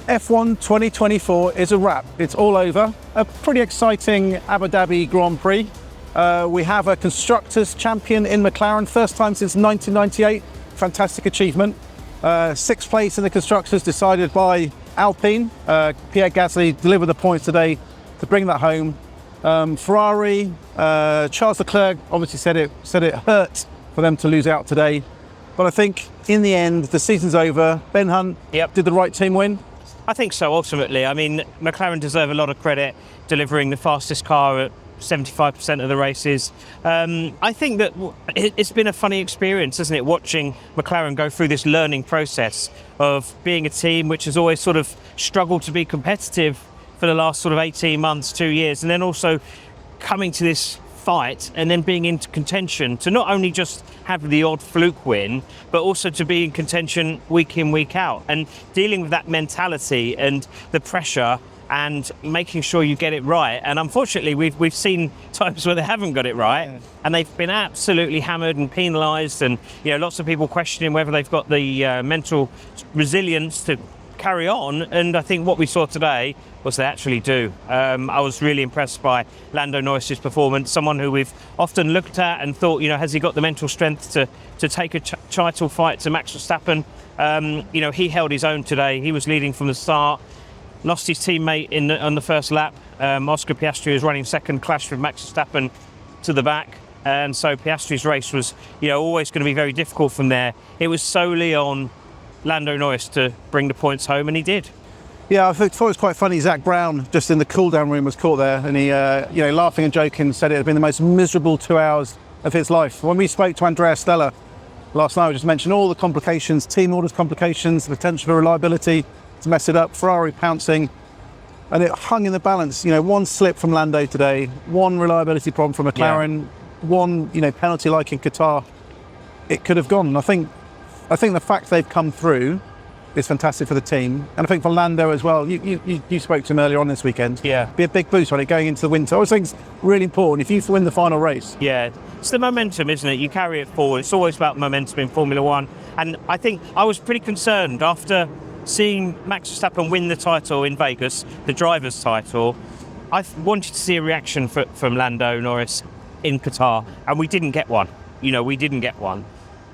F1 2024 is a wrap. It's all over. A pretty exciting Abu Dhabi Grand Prix. We have a Constructors Champion in McLaren, first time since 1998. Fantastic achievement. Sixth place in the Constructors decided by Alpine. Pierre Gasly delivered the points today to bring that home. Ferrari, Charles Leclerc obviously said it hurt for them to lose out today. But I think in the end, the season's over. Ben Hunt, did the right team win? I think so, ultimately. I mean, McLaren deserve a lot of credit delivering the fastest car at 75% of the races. I think that it's been a funny experience, hasn't it, watching McLaren go through this learning process of being a team which has always sort of struggled to be competitive for the last sort of 18 months, 2 years, and then also coming to this fight and then being into contention to not only just have the odd fluke win, but also to be in contention week in, week out, and dealing with that mentality and the pressure and making sure you get it right. And unfortunately, we've seen times where they haven't got it right, and they've been absolutely hammered and penalised, and lots of people questioning whether they've got the mental resilience to carry on. And I think what we saw today was they actually do. I was really impressed by Lando Norris's performance, someone who we've often looked at and thought, has he got the mental strength to take a title fight to Max Verstappen? He held his own today. He was leading from the start, lost his teammate on the first lap. Oscar Piastri was running second, clashed with Max Verstappen to the back. And so Piastri's race was, always going to be very difficult from there. It was solely on Lando Norris to bring the points home, and he did. Yeah, I thought it was quite funny. Zach Brown, just in the cool-down room, was caught there, and he, laughing and joking, said it had been the most miserable 2 hours of his life. When we spoke to Andrea Stella last night, we just mentioned all the complications, team orders complications, the potential for reliability to mess it up, Ferrari pouncing, and it hung in the balance. One slip from Lando today, one reliability problem from McLaren, one penalty like in Qatar, it could have gone. And I think the fact they've come through is fantastic for the team, and I think for Lando as well. You spoke to him earlier on this weekend. Be a big boost on it going into the winter. I always think it's really important if you win the final race. Yeah, it's the momentum, isn't it? You carry it forward. It's always about momentum in Formula One, and I think I was pretty concerned after seeing Max Verstappen win the title in Vegas, the driver's title. I wanted to see a reaction from Lando Norris in Qatar, and we didn't get one. We didn't get one.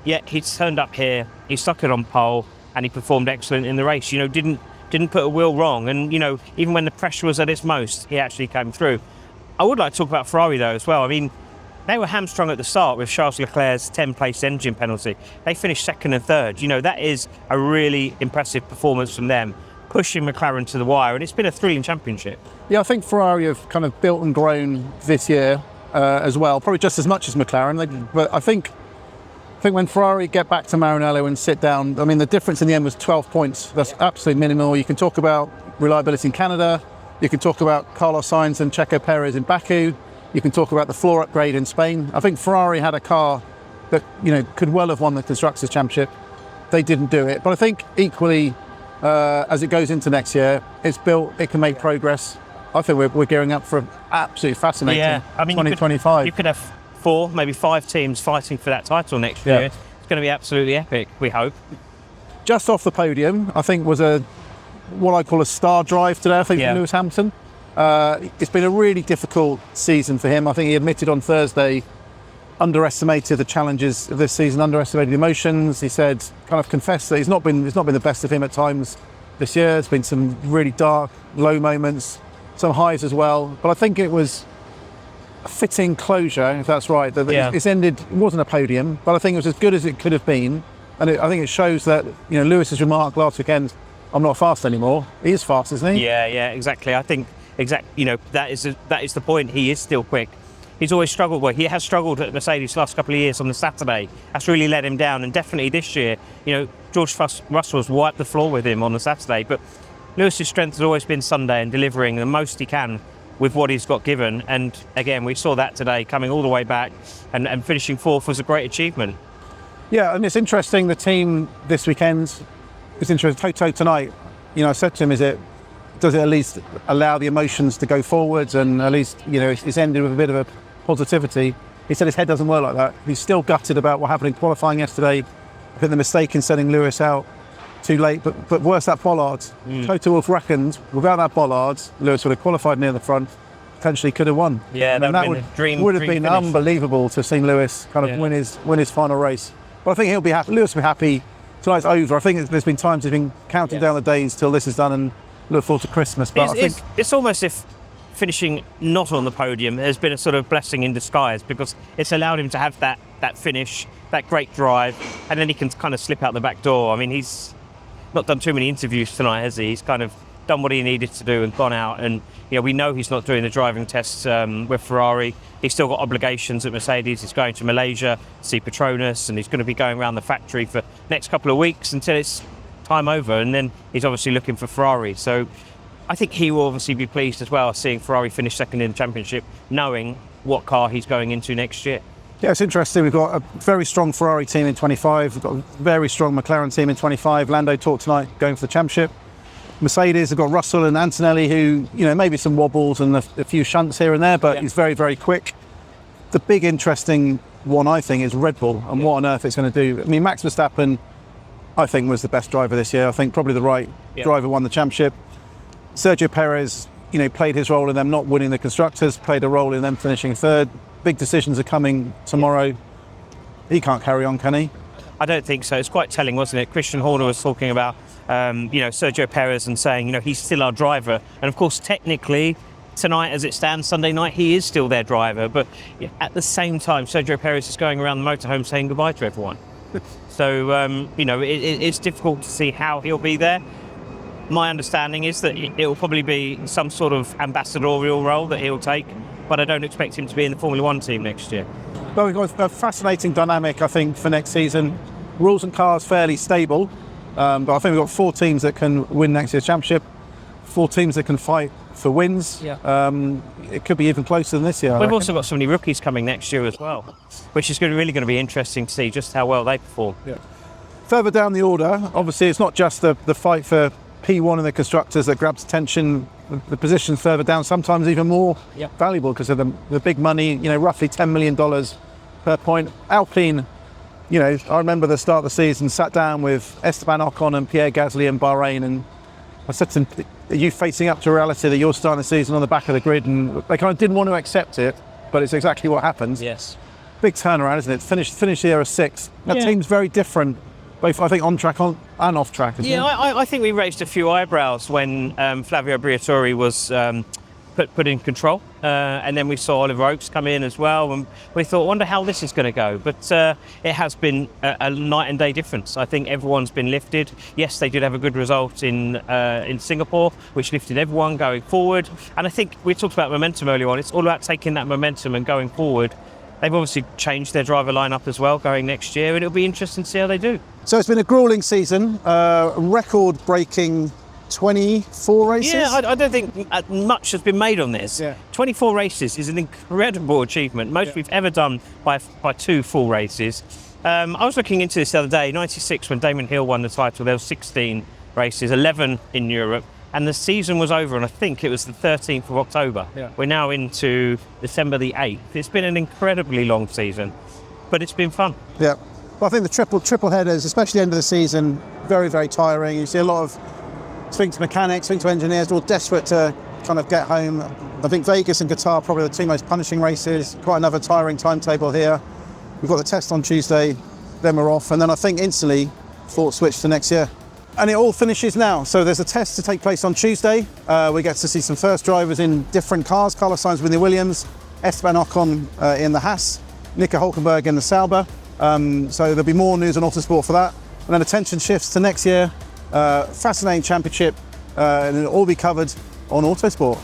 Yet he turned up here, he stuck it on pole, and he performed excellent in the race. Didn't put a wheel wrong, and even when the pressure was at its most, he actually came through. I would like to talk about Ferrari though as well. I mean, they were hamstrung at the start with Charles Leclerc's 10-place engine penalty. They finished second and third. That is a really impressive performance from them, pushing McLaren to the wire, and it's been a thrilling championship. Yeah, I think Ferrari have kind of built and grown this year as well, probably just as much as McLaren. But I think when Ferrari get back to Maranello and sit down, I mean, the difference in the end was 12 points. That's absolutely minimal. You can talk about reliability in Canada. You can talk about Carlos Sainz and Checo Perez in Baku. You can talk about the floor upgrade in Spain. I think Ferrari had a car that, could well have won the Constructors Championship. They didn't do it. But I think equally, as it goes into next year, it's built, it can make progress. I think we're gearing up for an absolutely fascinating 2025. You could have 4, maybe 5 teams fighting for that title next year. It's going to be absolutely epic, we hope. Just off the podium, I think was what I call a star drive today, I think, from Lewis Hamilton. It's been a really difficult season for him. I think he admitted on Thursday, underestimated the challenges of this season, underestimated the emotions. He said, kind of confessed that it's not been the best of him at times this year. There's been some really dark, low moments, some highs as well. But I think it was a fitting closure, if that's right. It's ended, it wasn't a podium, but I think it was as good as it could have been. And I think it shows that, Lewis's remark last weekend, I'm not fast anymore. He is fast, isn't he? Yeah, exactly. I think that is the point. He is still quick. He's always struggled. Well, he has struggled at Mercedes the last couple of years on the Saturday. That's really let him down, and definitely this year, George Russell's wiped the floor with him on the Saturday. But Lewis's strength has always been Sunday and delivering the most he can with what he's got given. And again, we saw that today, coming all the way back and finishing 4th was a great achievement. Yeah, and it's interesting, the team this weekend, it's interesting. Toto tonight, I said to him, does it at least allow the emotions to go forwards, and at least, it's ended with a bit of a positivity. He said his head doesn't work like that. He's still gutted about what happened in qualifying yesterday. I think the mistake in sending Lewis out too late, but worse, that bollard. Toto Wolff reckoned without that bollard, Lewis would have qualified near the front, potentially could have won. Yeah, that would have been finish. Unbelievable to have seen Lewis kind of win his final race. But I think he'll be happy. Lewis will be happy. Tonight's over. I think there's been times he's been counting down the days till this is done and look forward to Christmas. But it's almost if finishing not on the podium has been a sort of blessing in disguise, because it's allowed him to have that finish, that great drive, and then he can kind of slip out the back door. I mean, he's not done too many interviews tonight, has he? He's kind of done what he needed to do and gone out, and we know he's not doing the driving tests with Ferrari. He's still got obligations at Mercedes. He's going to Malaysia, see Petronas, and he's going to be going around the factory for the next couple of weeks until it's time over, and then he's obviously looking for Ferrari. So I think he will obviously be pleased as well, seeing Ferrari finish second in the championship, knowing what car he's going into next year. Yeah, it's interesting. We've got a very strong Ferrari team in 25. We've got a very strong McLaren team in 25. Lando talked tonight going for the championship. Mercedes have got Russell and Antonelli, who, maybe some wobbles and a few shunts here and there, but he's very, very quick. The big interesting one, I think, is Red Bull and what on earth it's going to do. I mean, Max Verstappen, I think, was the best driver this year. I think probably the right driver won the championship. Sergio Perez, played his role in them not winning the Constructors, played a role in them finishing third. Big decisions are coming tomorrow. He can't carry on, can he? I don't think so. It's quite telling, wasn't it? Christian Horner was talking about, Sergio Perez and saying, he's still our driver. And of course, technically, tonight as it stands, Sunday night, he is still their driver. But at the same time, Sergio Perez is going around the motorhome saying goodbye to everyone. So, it's difficult to see how he'll be there. My understanding is that it will probably be some sort of ambassadorial role that he'll take, but I don't expect him to be in the Formula One team next year. Well, we've got a fascinating dynamic, I think, for next season. Rules and cars fairly stable, but I think we've got 4 teams that can win next year's championship, 4 teams that can fight for wins. It could be even closer than this year. We've also got so many rookies coming next year as well, which is really going to be interesting to see just how well they perform. Further down the order, obviously, it's not just the fight for P1 and the Constructors that grabs attention. The positions further down sometimes even more valuable because of the big money, roughly $10 million per point. Alpine, I remember the start of the season, sat down with Esteban Ocon and Pierre Gasly in Bahrain, and I said to them, are you facing up to reality that you're starting the season on the back of the grid? And they kind of didn't want to accept it, but it's exactly what happens. Yes. Big turnaround, isn't it? Finish the year as 6th. That team's very different, both I think on track and off track. I think we raised a few eyebrows when Flavio Briatore was put in control, and then we saw Oliver Oakes come in as well, and we thought, wonder how this is going to go. But it has been a night and day difference. I think everyone's been lifted. Yes, they did have a good result in Singapore, which lifted everyone going forward. And I think we talked about momentum earlier on. It's all about taking that momentum and going forward. They've obviously changed their driver lineup as well going next year, and it'll be interesting to see how they do. So it's been a gruelling season, record-breaking 24 races? Yeah, I don't think much has been made on this. 24 races is an incredible achievement, most we've ever done by 2 full races. I was looking into this the other day, 96 when Damon Hill won the title, there were 16 races, 11 in Europe, and the season was over, and I think it was the 13th of October. We're now into December the 8th. It's been an incredibly long season, but it's been fun. Yeah, well, I think the triple headers, especially the end of the season, very, very tiring. You see a lot of speaking to mechanics, speaking to engineers, all desperate to kind of get home. I think Vegas and Qatar probably the 2 most punishing races. Quite another tiring timetable here. We've got the test on Tuesday, then we're off, and then I think instantly thought switch to next year. And it all finishes now. So there's a test to take place on Tuesday. We get to see some first drivers in different cars. Carlos Sainz with the Williams, Esteban Ocon in the Haas, Nico Hülkenberg in the Sauber. So there'll be more news on Autosport for that. And then attention shifts to next year. Fascinating championship, and it'll all be covered on Autosport.